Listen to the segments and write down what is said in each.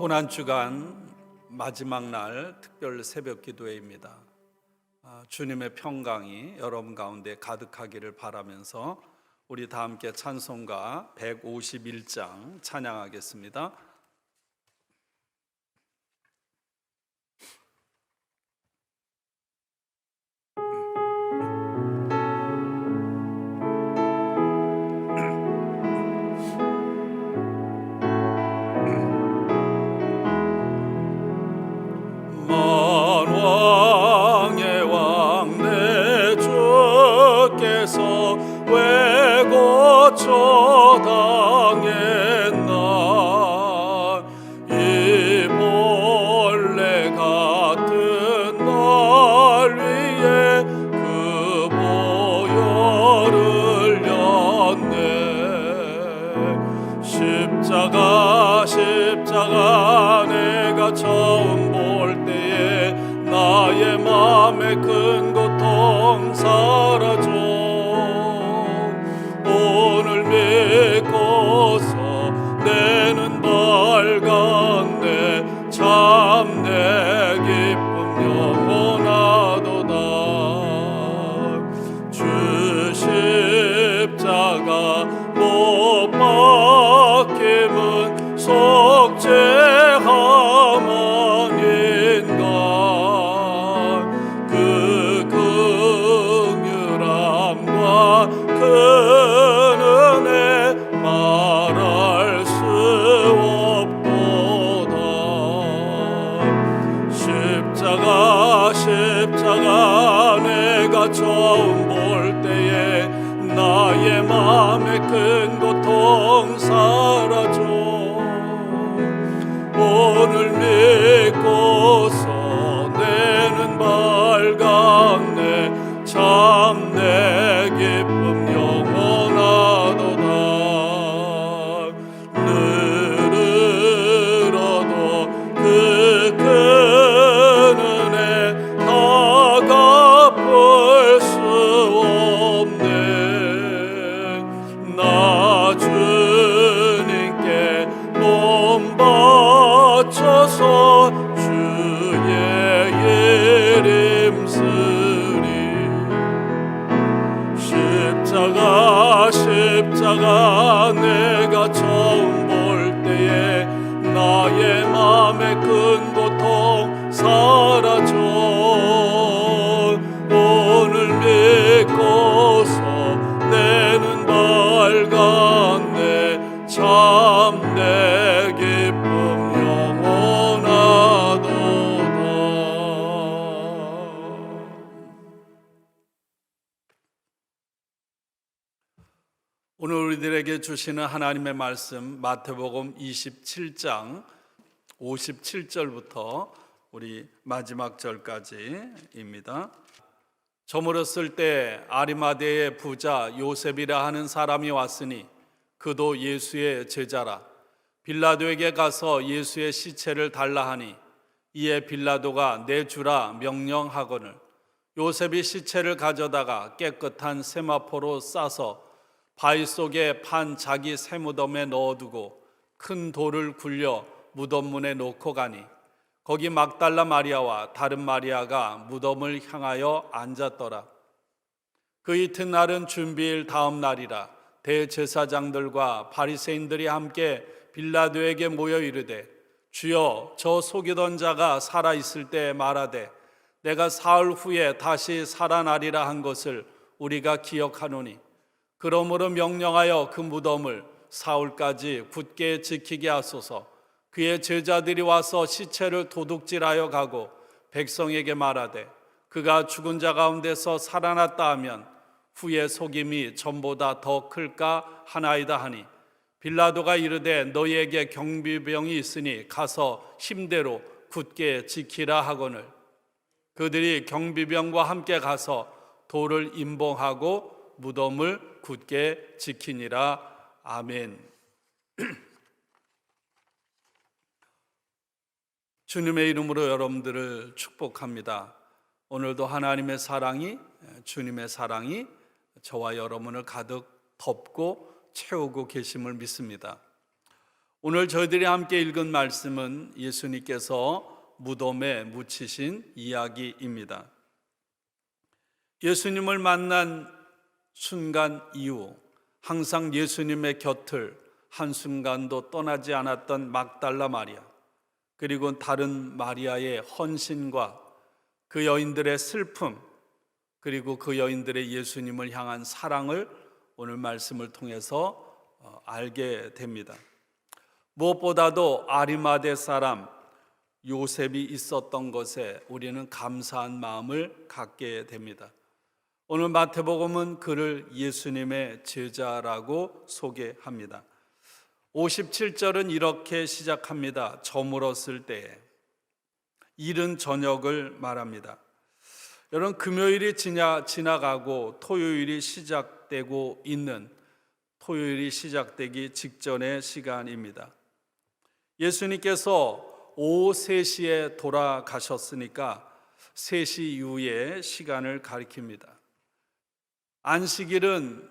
고난주간 마지막 날 특별 새벽 기도회입니다. 주님의 평강이 여러분 가운데 가득하기를 바라면서 우리 다 함께 찬송가 151장 찬양하겠습니다. 만왕의 왕 내 주께서 왜 고쳐 당했나 이 벌레 같은 날 위에 그 보혈을 흘렸네. 십자가 내가 처음 볼 때에 나의 맘에 큰 고통 사라져. 오늘 믿고서 내는 밝았네. 참 내 기쁨 영원하도다. 주 십자가 못 박힘은 속죄함 아닌가. 그 긍휼함과 그 은혜 말할 수 없도다. 십자가 내가 처음 볼 때에 나의 맘에 큰 고통 사라져. 오늘 믿고서 내는 밝았네. 참 내 기쁨 영원하도다. 늘으로도 그 큰 은혜 다 갚을 수 없네. 나 주님께 몸 바쳐서 주의 이름 쓰리. 십자가 내가 처음 볼 때에 나의 맘에 큰 고통 사라져. 오늘 믿고서 내는 밝았네. 참 내 기쁨 영원하도다. 오늘 우리들에게 주시는 하나님의 말씀 마태복음 27장 57절부터 우리 마지막 절까지입니다. 저물었을 때 아리마대의 부자 요셉이라 하는 사람이 왔으니 그도 예수의 제자라. 빌라도에게 가서 예수의 시체를 달라 하니 이에 빌라도가 내주라 명령하거늘 요셉이 시체를 가져다가 깨끗한 세마포로 싸서 바위 속에 판 자기 새무덤에 넣어두고 큰 돌을 굴려 무덤문에 놓고 가니 거기 막달라 마리아와 다른 마리아가 무덤을 향하여 앉았더라. 그 이튿날은 준비일 다음 날이라. 대제사장들과 바리새인들이 함께 빌라도에게 모여 이르되 주여 저 속이던 자가 살아있을 때 말하되 내가 사흘 후에 다시 살아나리라 한 것을 우리가 기억하노니 그러므로 명령하여 그 무덤을 사흘까지 굳게 지키게 하소서. 그의 제자들이 와서 시체를 도둑질하여 가고 백성에게 말하되 그가 죽은 자 가운데서 살아났다 하면 후에 속임이 전보다 더 클까 하나이다 하니 빌라도가 이르되 너희에게 경비병이 있으니 가서 힘대로 굳게 지키라 하거늘 그들이 경비병과 함께 가서 돌을 임봉하고 무덤을 굳게 지키니라. 아멘. 주님의 이름으로 여러분들을 축복합니다. 오늘도 하나님의 사랑이, 주님의 사랑이 저와 여러분을 가득 덮고 채우고 계심을 믿습니다. 오늘 저희들이 함께 읽은 말씀은 예수님께서 무덤에 묻히신 이야기입니다. 예수님을 만난 순간 이후 항상 예수님의 곁을 한순간도 떠나지 않았던 막달라 마리아, 그리고 다른 마리아의 헌신과 그 여인들의 슬픔, 그리고 그 여인들의 예수님을 향한 사랑을 오늘 말씀을 통해서 알게 됩니다. 무엇보다도 아리마대 사람 요셉이 있었던 것에 우리는 감사한 마음을 갖게 됩니다. 오늘 마태복음은 그를 예수님의 제자라고 소개합니다. 57절은 이렇게 시작합니다. 저물었을 때에, 이른 저녁을 말합니다. 여러분, 금요일이 지나가고 토요일이 시작되고 있는, 토요일이 시작되기 직전의 시간입니다. 예수님께서 오후 3시에 돌아가셨으니까 3시 이후의 시간을 가리킵니다. 안식일은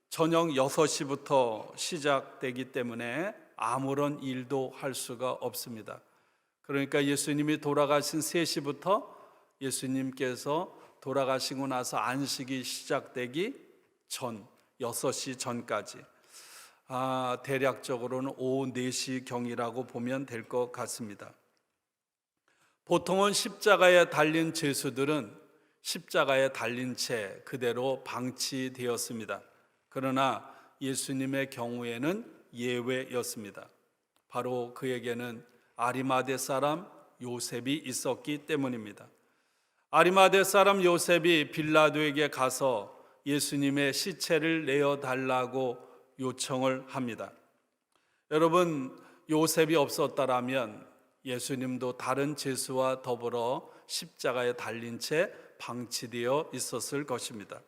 저녁 6시부터 시작되기 때문에 아무런 일도 할 수가 없습니다. 그러니까 예수님이 돌아가신 3시부터 예수님께서 돌아가시고 나서 안식이 시작되기 전 6시 전까지, 대략적으로는 오후 4시경이라고 보면 될 것 같습니다. 보통은 십자가에 달린 죄수들은 십자가에 달린 채 그대로 방치되었습니다. 그러나 예수님의 경우에는 예외였습니다. 바로 그에게는 아리마대 사람 요셉이 있었기 때문입니다. 아리마대 사람 요셉이 빌라도에게 가서 예수님의 시체를 내어달라고 요청을 합니다. 여러분, 요셉이 없었다라면 예수님도 다른 죄수와 더불어 십자가에 달린 채 방치되어 있었을 것입니다.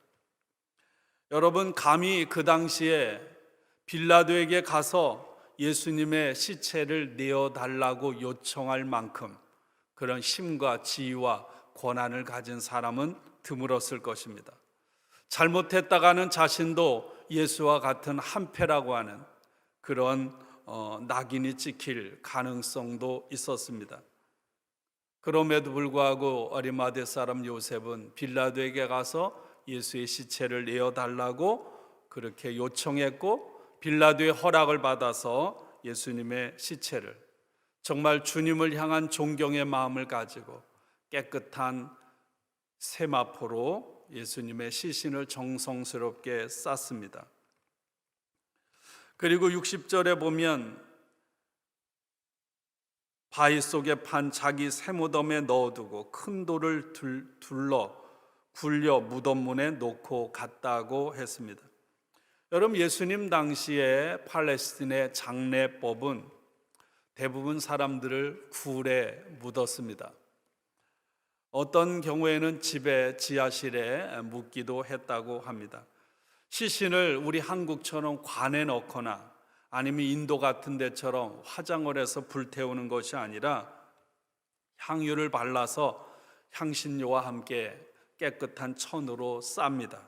여러분, 감히 그 당시에 빌라도에게 가서 예수님의 시체를 내어달라고 요청할 만큼 그런 힘과 지위와 권한을 가진 사람은 드물었을 것입니다. 잘못했다가는 자신도 예수와 같은 한패라고 하는 그런 낙인이 찍힐 가능성도 있었습니다. 그럼에도 불구하고 아리마대 사람 요셉은 빌라도에게 가서 예수의 시체를 내어달라고 그렇게 요청했고, 빌라도의 허락을 받아서 예수님의 시체를, 정말 주님을 향한 존경의 마음을 가지고 깨끗한 세마포로 예수님의 시신을 정성스럽게 쌌습니다. 그리고 60절에 보면 바위 속에 판 자기 새무덤에 넣어두고 큰 돌을 굴려 무덤 문에 놓고 갔다고 했습니다. 여러분, 예수님 당시에 팔레스틴의 장례법은 대부분 사람들을 굴에 묻었습니다. 어떤 경우에는 집에 지하실에 묻기도 했다고 합니다. 시신을 우리 한국처럼 관에 넣거나 아니면 인도 같은 데처럼 화장을 해서 불태우는 것이 아니라 향유를 발라서 향신료와 함께 깨끗한 천으로 쌉니다.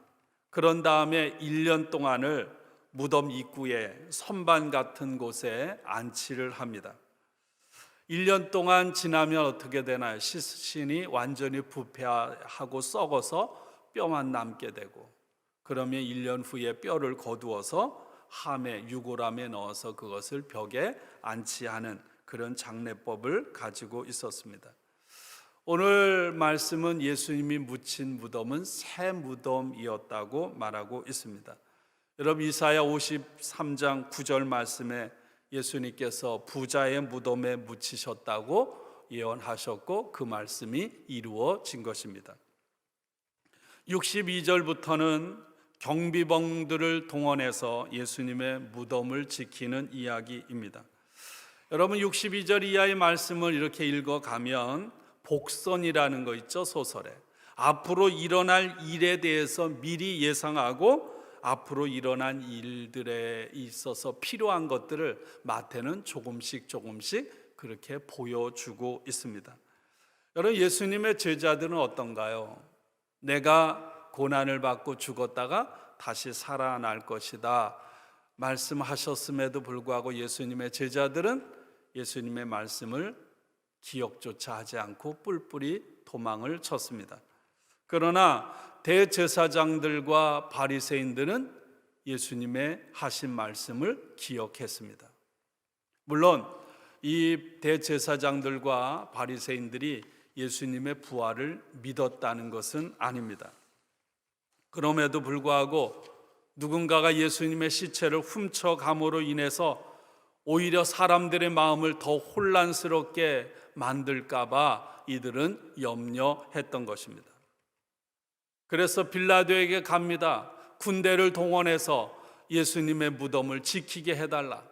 그런 다음에 1년 동안을 무덤 입구에 선반 같은 곳에 안치를 합니다. 1년 동안 지나면 어떻게 되나요? 시신이 완전히 부패하고 썩어서 뼈만 남게 되고, 그러면 1년 후에 뼈를 거두어서 함에, 유골함에 넣어서 그것을 벽에 안치하는 그런 장례법을 가지고 있었습니다. 오늘 말씀은 예수님이 묻힌 무덤은 새 무덤이었다고 말하고 있습니다. 여러분, 이사야 53장 9절 말씀에 예수님께서 부자의 무덤에 묻히셨다고 예언하셨고, 그 말씀이 이루어진 것입니다. 62절부터는 경비병들을 동원해서 예수님의 무덤을 지키는 이야기입니다. 여러분, 62절 이하의 말씀을 이렇게 읽어가면 복선이라는 거 있죠, 소설에. 앞으로 일어날 일에 대해서 미리 예상하고 앞으로 일어난 일들에 있어서 필요한 것들을 마태는 조금씩 그렇게 보여주고 있습니다. 여러분, 예수님의 제자들은 어떤가요? 내가 고난을 받고 죽었다가 다시 살아날 것이다, 말씀하셨음에도 불구하고 예수님의 제자들은 예수님의 말씀을 기억조차 하지 않고 뿔뿔이 도망을 쳤습니다. 그러나 대제사장들과 바리새인들은 예수님의 하신 말씀을 기억했습니다. 물론 이 대제사장들과 바리새인들이 예수님의 부활을 믿었다는 것은 아닙니다. 그럼에도 불구하고 누군가가 예수님의 시체를 훔쳐감으로 인해서 오히려 사람들의 마음을 더 혼란스럽게 만들까 봐 이들은 염려했던 것입니다. 그래서 빌라도에게 갑니다. 군대를 동원해서 예수님의 무덤을 지키게 해달라.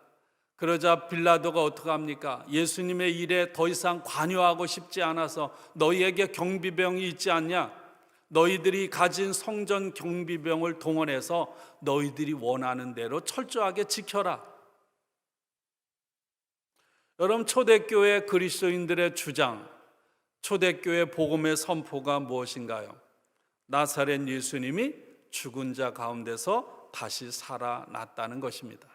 그러자 빌라도가 어떻게 합니까? 예수님의 일에 더 이상 관여하고 싶지 않아서 너희에게 경비병이 있지 않냐? 너희들이 가진 성전 경비병을 동원해서 너희들이 원하는 대로 철저하게 지켜라. 여러분, 초대교회 그리스도인들의 주장, 초대교회 복음의 선포가 무엇인가요? 나사렛 예수님이 죽은 자 가운데서 다시 살아났다는 것입니다.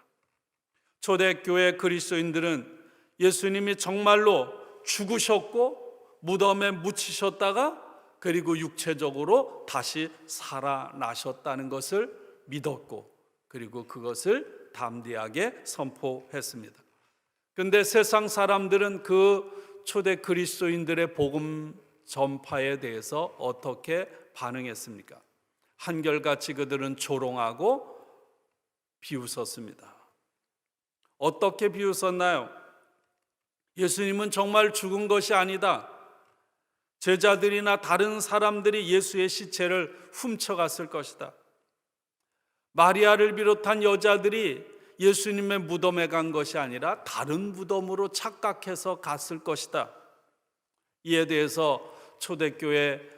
초대교회 그리스도인들은 예수님이 정말로 죽으셨고 무덤에 묻히셨다가 그리고 육체적으로 다시 살아나셨다는 것을 믿었고 그리고 그것을 담대하게 선포했습니다. 그런데 세상 사람들은 그 초대 그리스도인들의 복음 전파에 대해서 어떻게 반응했습니까? 한결같이 그들은 조롱하고 비웃었습니다. 어떻게 비웃었나요? 예수님은 정말 죽은 것이 아니다. 제자들이나 다른 사람들이 예수의 시체를 훔쳐갔을 것이다. 마리아를 비롯한 여자들이 예수님의 무덤에 간 것이 아니라 다른 무덤으로 착각해서 갔을 것이다. 이에 대해서 초대교회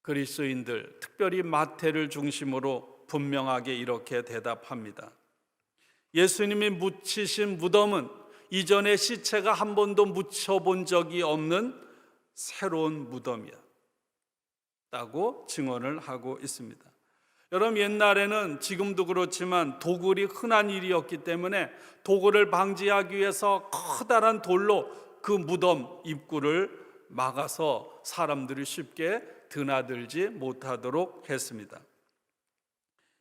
그리스도인들, 특별히 마태를 중심으로 분명하게 이렇게 대답합니다. 예수님이 묻히신 무덤은 이전에 시체가 한 번도 묻혀본 적이 없는 새로운 무덤이야 라고 증언을 하고 있습니다. 여러분, 옛날에는 지금도 그렇지만 도굴이 흔한 일이었기 때문에 도굴을 방지하기 위해서 커다란 돌로 그 무덤 입구를 막아서 사람들이 쉽게 드나들지 못하도록 했습니다.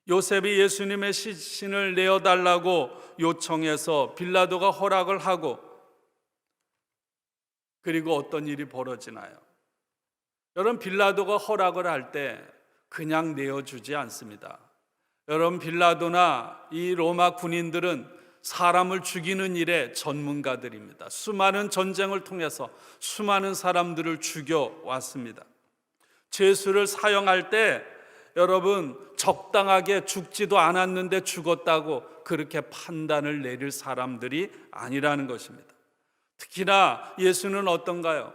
요셉이 예수님의 시신을 내어달라고 요청해서 빌라도가 허락을 하고 그리고 어떤 일이 벌어지나요? 여러분, 빌라도가 허락을 할 때 그냥 내어주지 않습니다. 여러분, 빌라도나 이 로마 군인들은 사람을 죽이는 일에 전문가들입니다. 수많은 전쟁을 통해서 수많은 사람들을 죽여왔습니다. 죄수를 사형할 때 여러분, 적당하게 죽지도 않았는데 죽었다고 그렇게 판단을 내릴 사람들이 아니라는 것입니다. 특히나 예수는 어떤가요?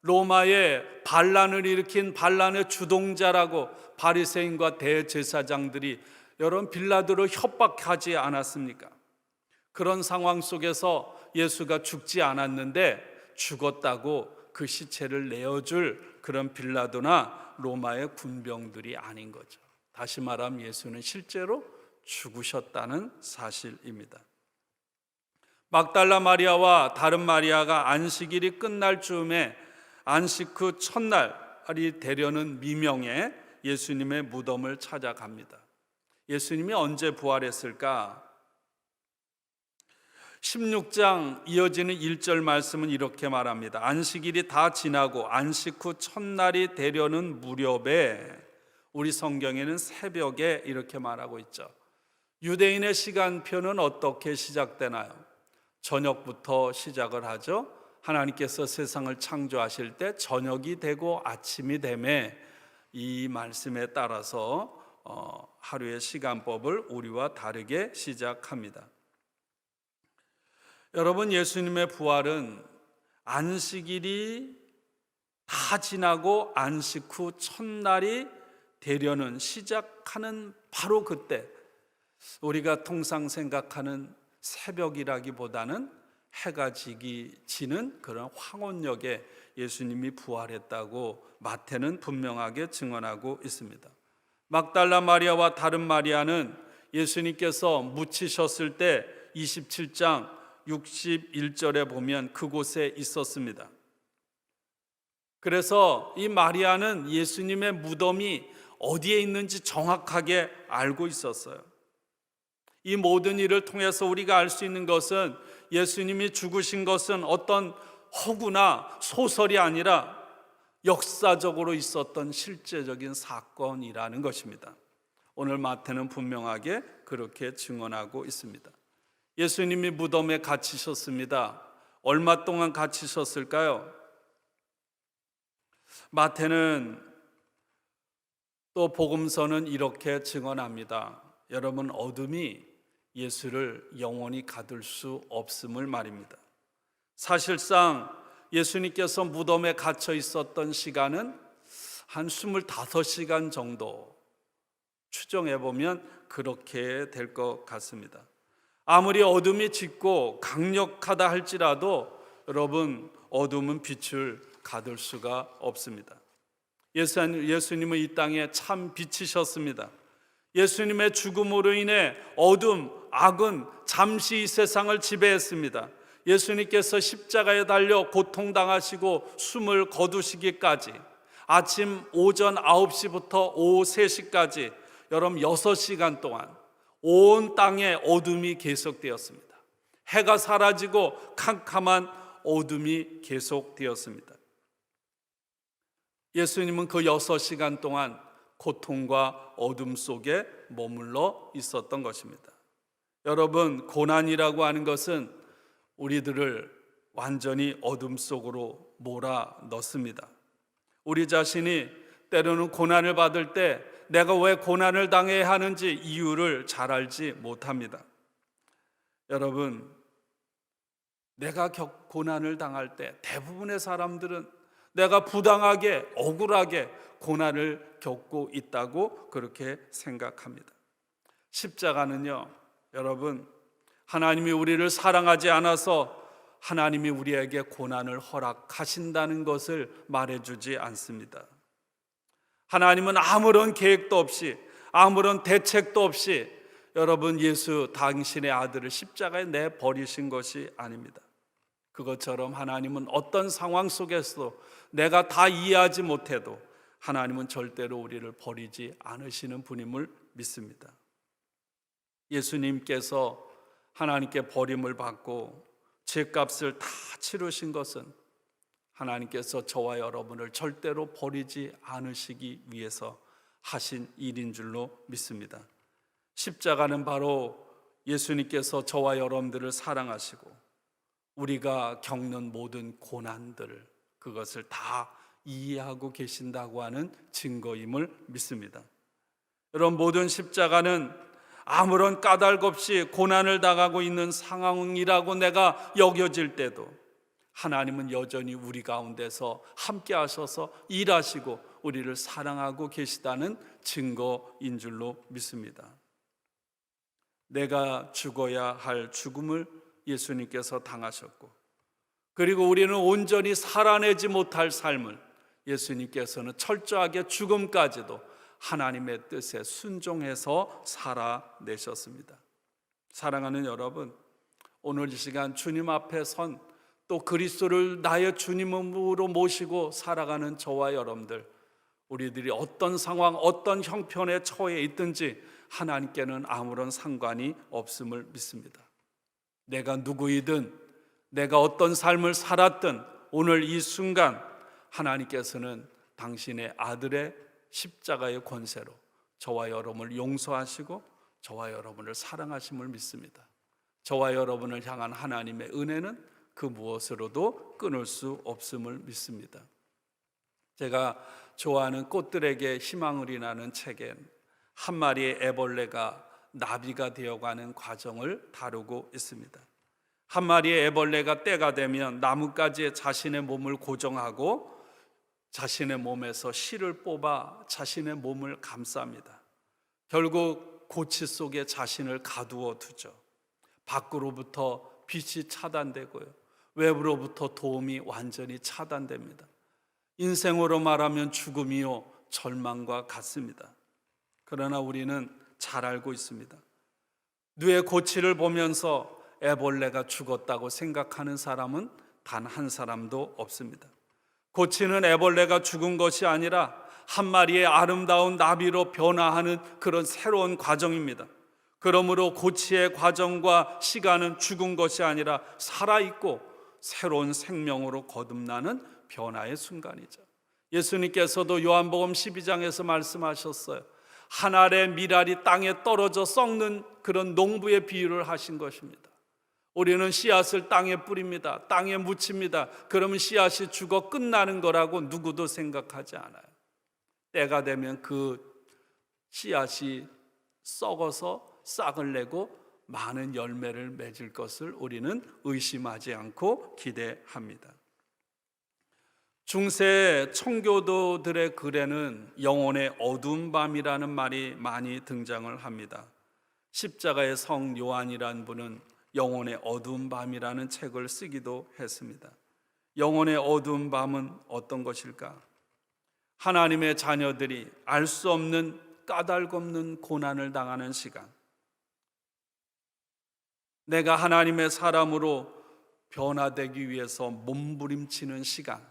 로마의 반란을 일으킨 반란의 주동자라고 바리새인과 대제사장들이 여러분 빌라도를 협박하지 않았습니까? 그런 상황 속에서 예수가 죽지 않았는데 죽었다고 그 시체를 내어줄 그런 빌라도나 로마의 군병들이 아닌 거죠. 다시 말하면 예수는 실제로 죽으셨다는 사실입니다. 막달라 마리아와 다른 마리아가 안식일이 끝날 즈음에 안식 후 첫날이 되려는 미명에 예수님의 무덤을 찾아갑니다. 예수님이 언제 부활했을까? 16장 이어지는 1절 말씀은 이렇게 말합니다. 안식일이 다 지나고 안식 후 첫날이 되려는 무렵에, 우리 성경에는 새벽에 이렇게 말하고 있죠. 유대인의 시간표는 어떻게 시작되나요? 저녁부터 시작을 하죠. 하나님께서 세상을 창조하실 때 저녁이 되고 아침이 되매 이 말씀에 따라서 하루의 시간법을 우리와 다르게 시작합니다. 여러분, 예수님의 부활은 안식일이 다 지나고 안식 후 첫날이 되려는 시작하는 바로 그때, 우리가 통상 생각하는 새벽이라기보다는 해가 지는 그런 황혼역에 예수님이 부활했다고 마태는 분명하게 증언하고 있습니다. 막달라 마리아와 다른 마리아는 예수님께서 묻히셨을 때 27장 61절에 보면 그곳에 있었습니다. 그래서 이 마리아는 예수님의 무덤이 어디에 있는지 정확하게 알고 있었어요. 이 모든 일을 통해서 우리가 알 수 있는 것은 예수님이 죽으신 것은 어떤 허구나 소설이 아니라 역사적으로 있었던 실제적인 사건이라는 것입니다. 오늘 마태는 분명하게 그렇게 증언하고 있습니다. 예수님이 무덤에 갇히셨습니다. 얼마 동안 갇히셨을까요? 마태는 또 복음서는 이렇게 증언합니다. 여러분, 어둠이 예수를 영원히 가둘 수 없음을 말입니다. 사실상 예수님께서 무덤에 갇혀 있었던 시간은 한 25시간 정도 추정해 보면 그렇게 될 것 같습니다. 아무리 어둠이 짙고 강력하다 할지라도 여러분, 어둠은 빛을 가둘 수가 없습니다. 예수님은 이 땅에 참 빛이셨습니다. 예수님의 죽음으로 인해 어둠, 악은 잠시 이 세상을 지배했습니다. 예수님께서 십자가에 달려 고통당하시고 숨을 거두시기까지 아침 오전 9시부터 오후 3시까지 여러분 6시간 동안 온 땅에 어둠이 계속되었습니다. 해가 사라지고 캄캄한 어둠이 계속되었습니다. 예수님은 그 6시간 동안 고통과 어둠 속에 머물러 있었던 것입니다. 여러분, 고난이라고 하는 것은 우리들을 완전히 어둠 속으로 몰아 넣습니다. 우리 자신이 때로는 고난을 받을 때 내가 왜 고난을 당해야 하는지 이유를 잘 알지 못합니다. 여러분, 내가 고난을 당할 때 대부분의 사람들은 내가 부당하게 억울하게 고난을 겪고 있다고 그렇게 생각합니다. 십자가는요, 여러분, 하나님이 우리를 사랑하지 않아서 하나님이 우리에게 고난을 허락하신다는 것을 말해주지 않습니다. 하나님은 아무런 계획도 없이 아무런 대책도 없이 여러분 예수 당신의 아들을 십자가에 내버리신 것이 아닙니다. 그것처럼 하나님은 어떤 상황 속에서도 내가 다 이해하지 못해도 하나님은 절대로 우리를 버리지 않으시는 분임을 믿습니다. 예수님께서 하나님께 버림을 받고 죄값을 다 치르신 것은 하나님께서 저와 여러분을 절대로 버리지 않으시기 위해서 하신 일인 줄로 믿습니다. 십자가는 바로 예수님께서 저와 여러분들을 사랑하시고 우리가 겪는 모든 고난들을 그것을 다 이해하고 계신다고 하는 증거임을 믿습니다. 여러분, 모든 십자가는 아무런 까닭 없이 고난을 당하고 있는 상황이라고 내가 여겨질 때도 하나님은 여전히 우리 가운데서 함께 하셔서 일하시고 우리를 사랑하고 계시다는 증거인 줄로 믿습니다. 내가 죽어야 할 죽음을 예수님께서 당하셨고, 그리고 우리는 온전히 살아내지 못할 삶을 예수님께서는 철저하게 죽음까지도 하나님의 뜻에 순종해서 살아내셨습니다. 사랑하는 여러분, 오늘 이 시간 주님 앞에 선 또 그리스도를 나의 주님으로 모시고 살아가는 저와 여러분들, 우리들이 어떤 상황, 어떤 형편에 처해 있든지 하나님께는 아무런 상관이 없음을 믿습니다. 내가 누구이든 내가 어떤 삶을 살았든 오늘 이 순간 하나님께서는 당신의 아들의 십자가의 권세로 저와 여러분을 용서하시고 저와 여러분을 사랑하심을 믿습니다. 저와 여러분을 향한 하나님의 은혜는 그 무엇으로도 끊을 수 없음을 믿습니다. 제가 좋아하는 꽃들에게 희망을 인하는 책엔 한 마리의 애벌레가 나비가 되어가는 과정을 다루고 있습니다. 한 마리의 애벌레가 때가 되면 나뭇가지에 자신의 몸을 고정하고 자신의 몸에서 실을 뽑아 자신의 몸을 감쌉니다. 결국 고치 속에 자신을 가두어 두죠. 밖으로부터 빛이 차단되고요, 외부로부터 도움이 완전히 차단됩니다. 인생으로 말하면 죽음이요 절망과 같습니다. 그러나 우리는 잘 알고 있습니다. 뇌 고치를 보면서 애벌레가 죽었다고 생각하는 사람은 단 한 사람도 없습니다. 고치는 애벌레가 죽은 것이 아니라 한 마리의 아름다운 나비로 변화하는 그런 새로운 과정입니다. 그러므로 고치의 과정과 시간은 죽은 것이 아니라 살아있고 새로운 생명으로 거듭나는 변화의 순간이죠. 예수님께서도 요한복음 12장에서 말씀하셨어요. 한 알의 밀알이 땅에 떨어져 썩는 그런 농부의 비유를 하신 것입니다. 우리는 씨앗을 땅에 뿌립니다. 땅에 묻힙니다. 그러면 씨앗이 죽어 끝나는 거라고 누구도 생각하지 않아요. 때가 되면 그 씨앗이 썩어서 싹을 내고 많은 열매를 맺을 것을 우리는 의심하지 않고 기대합니다. 중세 청교도들의 글에는 영혼의 어두운 밤이라는 말이 많이 등장을 합니다. 십자가의 성 요한이란 분은 영혼의 어두운 밤이라는 책을 쓰기도 했습니다. 영혼의 어두운 밤은 어떤 것일까? 하나님의 자녀들이 알 수 없는 까닭없는 고난을 당하는 시간, 내가 하나님의 사람으로 변화되기 위해서 몸부림치는 시간,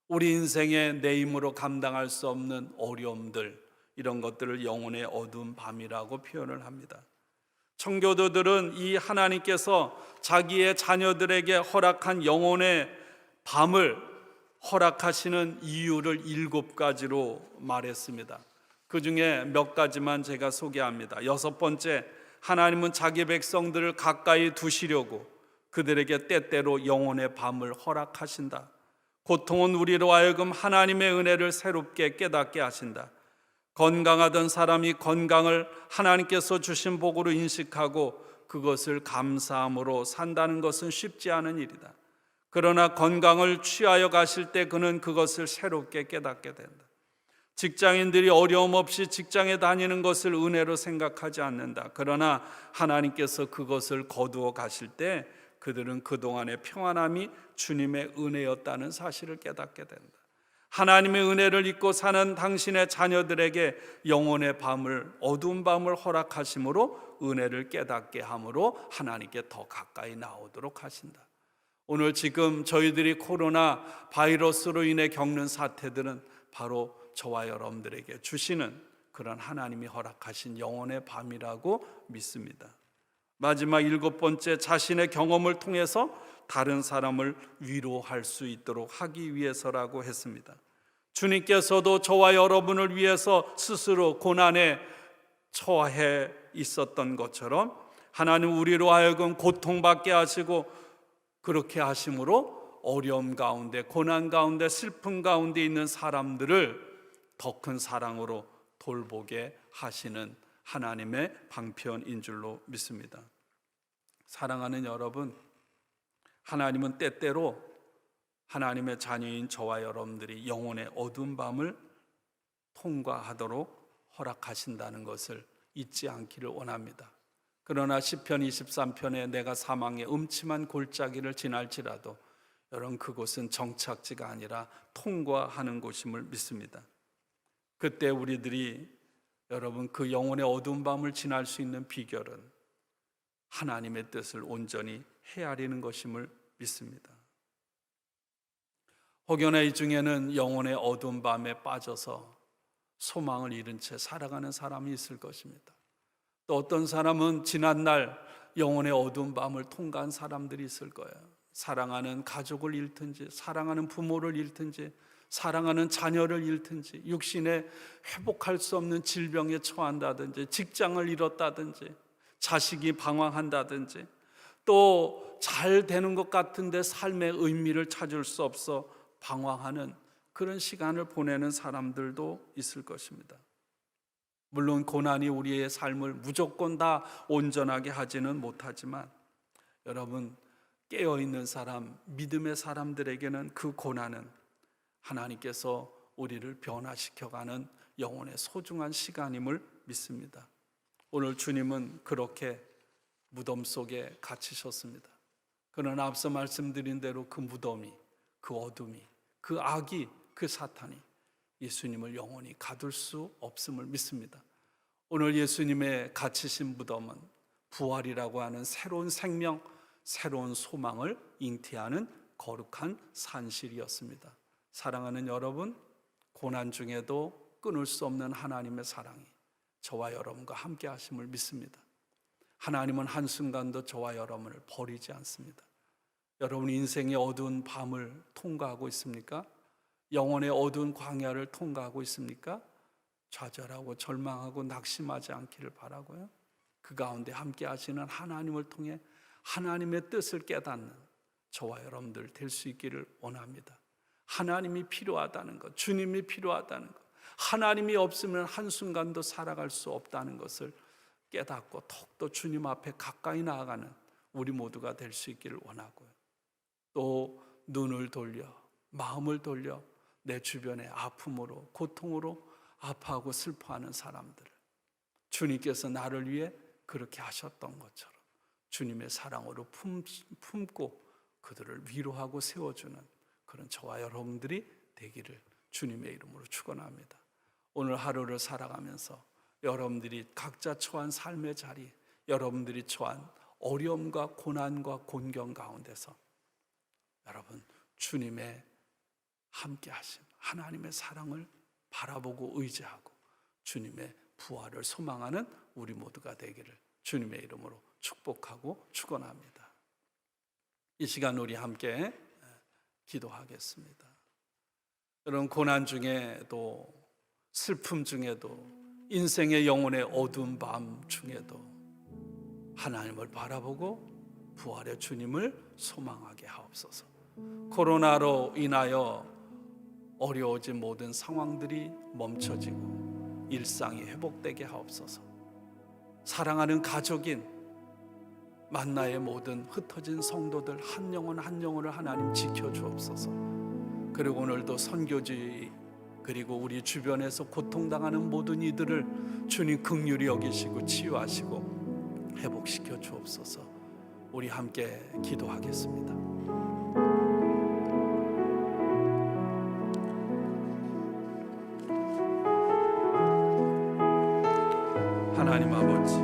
우리 인생에 내 힘으로 감당할 수 없는 어려움들, 이런 것들을 영혼의 어두운 밤이라고 표현을 합니다. 청교도들은 이 하나님께서 자기의 자녀들에게 허락한 영혼의 밤을 허락하시는 이유를 7가지로 말했습니다. 그 중에 몇 가지만 제가 소개합니다. 6번째, 하나님은 자기 백성들을 가까이 두시려고 그들에게 때때로 영혼의 밤을 허락하신다. 고통은 우리로 하여금 하나님의 은혜를 새롭게 깨닫게 하신다. 건강하던 사람이 건강을 하나님께서 주신 복으로 인식하고 그것을 감사함으로 산다는 것은 쉽지 않은 일이다. 그러나 건강을 취하여 가실 때 그는 그것을 새롭게 깨닫게 된다. 직장인들이 어려움 없이 직장에 다니는 것을 은혜로 생각하지 않는다. 그러나 하나님께서 그것을 거두어 가실 때 그들은 그동안의 평안함이 주님의 은혜였다는 사실을 깨닫게 된다. 하나님의 은혜를 잊고 사는 당신의 자녀들에게 영혼의 밤을, 어두운 밤을 허락하심으로 은혜를 깨닫게 함으로 하나님께 더 가까이 나오도록 하신다. 오늘 지금 저희들이 코로나 바이러스로 인해 겪는 사태들은 바로 저와 여러분들에게 주시는 그런 하나님이 허락하신 영혼의 밤이라고 믿습니다. 마지막 7번째, 자신의 경험을 통해서 다른 사람을 위로할 수 있도록 하기 위해서라고 했습니다. 주님께서도 저와 여러분을 위해서 스스로 고난에 처해 있었던 것처럼 하나님 우리로 하여금 고통받게 하시고 그렇게 하심으로 어려움 가운데, 고난 가운데, 슬픔 가운데 있는 사람들을 더 큰 사랑으로 돌보게 하시는 하나님의 방편인 줄로 믿습니다. 사랑하는 여러분, 하나님은 때때로 하나님의 자녀인 저와 여러분들이 영혼의 어두운 밤을 통과하도록 허락하신다는 것을 잊지 않기를 원합니다. 그러나 시편 23편에 내가 사망의 음침한 골짜기를 지날지라도 여러분 그곳은 정착지가 아니라 통과하는 곳임을 믿습니다. 그때 우리들이 여러분 그 영혼의 어두운 밤을 지날 수 있는 비결은 하나님의 뜻을 온전히 헤아리는 것임을 믿습니다. 혹여나 이 중에는 영혼의 어두운 밤에 빠져서 소망을 잃은 채 살아가는 사람이 있을 것입니다. 또 어떤 사람은 지난날 영혼의 어두운 밤을 통과한 사람들이 있을 거예요. 사랑하는 가족을 잃든지, 사랑하는 부모를 잃든지, 사랑하는 자녀를 잃든지, 육신에 회복할 수 없는 질병에 처한다든지, 직장을 잃었다든지, 자식이 방황한다든지, 또 잘 되는 것 같은데 삶의 의미를 찾을 수 없어 방황하는 그런 시간을 보내는 사람들도 있을 것입니다. 물론 고난이 우리의 삶을 무조건 다 온전하게 하지는 못하지만 여러분 깨어있는 사람, 믿음의 사람들에게는 그 고난은 하나님께서 우리를 변화시켜가는 영혼의 소중한 시간임을 믿습니다. 오늘 주님은 그렇게 무덤 속에 갇히셨습니다. 그러나 앞서 말씀드린 대로 그 무덤이, 그 어둠이, 그 악이, 그 사탄이 예수님을 영원히 가둘 수 없음을 믿습니다. 오늘 예수님의 갇히신 무덤은 부활이라고 하는 새로운 생명, 새로운 소망을 잉태하는 거룩한 산실이었습니다. 사랑하는 여러분, 고난 중에도 끊을 수 없는 하나님의 사랑이 저와 여러분과 함께 하심을 믿습니다. 하나님은 한순간도 저와 여러분을 버리지 않습니다. 여러분 인생의 어두운 밤을 통과하고 있습니까? 영혼의 어두운 광야를 통과하고 있습니까? 좌절하고 절망하고 낙심하지 않기를 바라고요. 그 가운데 함께 하시는 하나님을 통해 하나님의 뜻을 깨닫는 저와 여러분들 될 수 있기를 원합니다. 하나님이 필요하다는 것, 주님이 필요하다는 것, 하나님이 없으면 한순간도 살아갈 수 없다는 것을 깨닫고 더욱더 주님 앞에 가까이 나아가는 우리 모두가 될 수 있기를 원하고요. 또 눈을 돌려, 마음을 돌려 내 주변의 아픔으로, 고통으로 아파하고 슬퍼하는 사람들을 주님께서 나를 위해 그렇게 하셨던 것처럼 주님의 사랑으로 품고 그들을 위로하고 세워주는 그런 저와 여러분들이 되기를 주님의 이름으로 축원합니다. 오늘 하루를 살아가면서 여러분들이 각자 처한 삶의 자리, 여러분들이 처한 어려움과 고난과 곤경 가운데서 여러분 주님의 함께 하심, 하나님의 사랑을 바라보고 의지하고 주님의 부활을 소망하는 우리 모두가 되기를 주님의 이름으로 축복하고 축원합니다. 이 시간 우리 함께 기도하겠습니다. 여러분 고난 중에도 슬픔 중에도 인생의 영혼의 어두운 밤 중에도 하나님을 바라보고 부활의 주님을 소망하게 하옵소서. 코로나로 인하여 어려워진 모든 상황들이 멈춰지고 일상이 회복되게 하옵소서. 사랑하는 가족인 만나의 모든 흩어진 성도들 한 영혼 한 영혼을 하나님 지켜주옵소서. 그리고 오늘도 선교지 그리고 우리 주변에서 고통당하는 모든 이들을 주님 긍휼히 여기시고 치유하시고 회복시켜 주옵소서. 우리 함께 기도하겠습니다. 하나님 아버지,